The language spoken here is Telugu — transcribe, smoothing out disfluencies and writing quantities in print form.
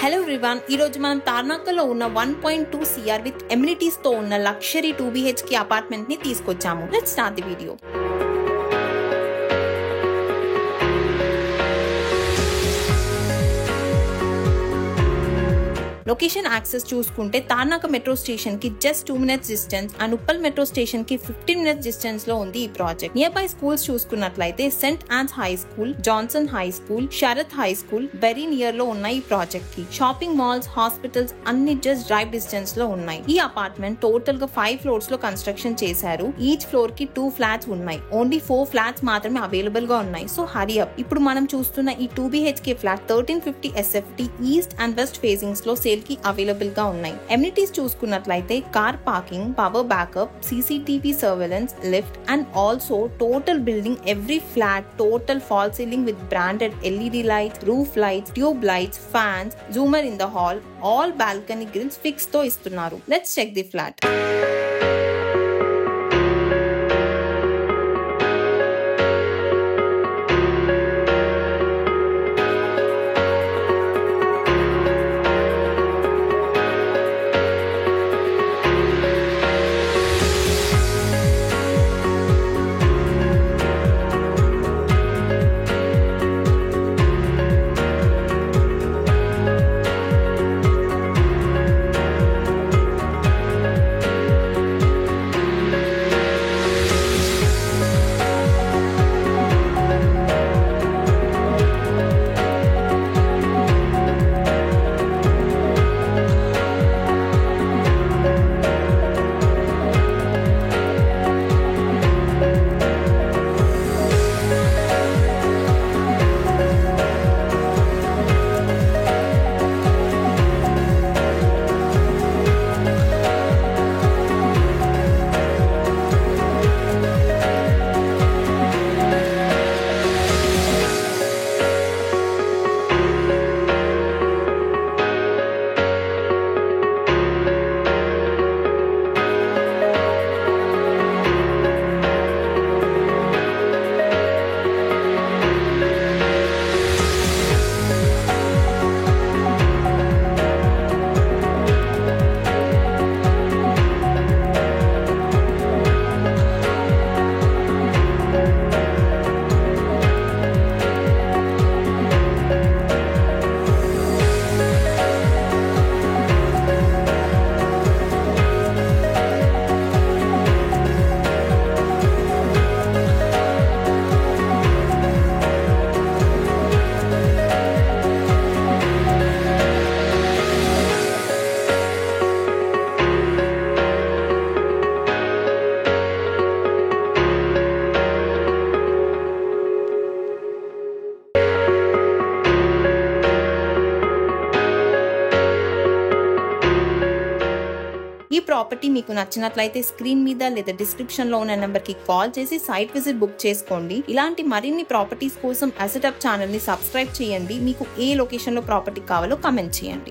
హలో ఎవ్రీవన్, ఈ రోజు మనం తార్నాకలో ఉన్న 1.2 CR విత్ ఎమ్యూనిటీస్ తో ఉన్న లగ్జరీ 2 BHK అపార్ట్మెంట్ ని తీసుకొచ్చాము. Let's start the video. Location access చూసుకుంటే తార్నాక మెట్రో స్టేషన్ కి just 2 minutes distance and Uppal metro station కి 15 minutes డిస్టెన్స్ లో ఉంది ఈ ప్రాజెక్ట్. నియర్ బై స్కూల్స్ చూసుకున్నట్లయితే saint Ann's high school, Johnson high school, Sharath high school very near లో ఉన్నాయి ఈ ప్రాజెక్ట్ కి. షాపింగ్ మాల్స్, హాస్పిటల్స్ అన్ని జస్ట్ డ్రైవ్ డిస్టెన్స్ లో ఉన్నాయి. ఈ అపార్ట్మెంట్ టోటల్ గా 5 floors లో కన్స్ట్రక్షన్ చేశారు. ఈచ్ ఫ్లోర్ కి 2 flats ఉన్నాయి. ఓన్లీ 4 flats మాత్రమే అవైలబుల్ గా ఉన్నాయి. So hurry up. ఇప్పుడు మనం చూస్తున్న ఈ 2 BHK flat 1350 SFT east and west facings లో సేల్ కి అవైలబుల్ గా ఉన్నాయి. ఎమ్యూనిటీస్ చూసుకున్నట్లయితే car parking, power backup, CCTV surveillance, lift and also total building every flat total fall ceiling with branded LED lights, roof lights, tube lights, fans, zoomer in the hall, all balcony grills fix తో ఇస్తున్నారు. Let's check the flat. ఈ ప్రాపర్టీ మీకు నచ్చినట్లయితే స్క్రీన్ మీద లేదా డిస్క్రిప్షన్ లో ఉన్న నెంబర్ కి కాల్ చేసి సైట్ విజిట్ బుక్ చేసుకోండి. ఇలాంటి మరిన్ని ప్రాపర్టీస్ కోసం అసెట్ అప్ ఛానల్ ని సబ్స్క్రైబ్ చేయండి. మీకు ఏ లొకేషన్ లో ప్రాపర్టీ కావాలో కమెంట్ చేయండి.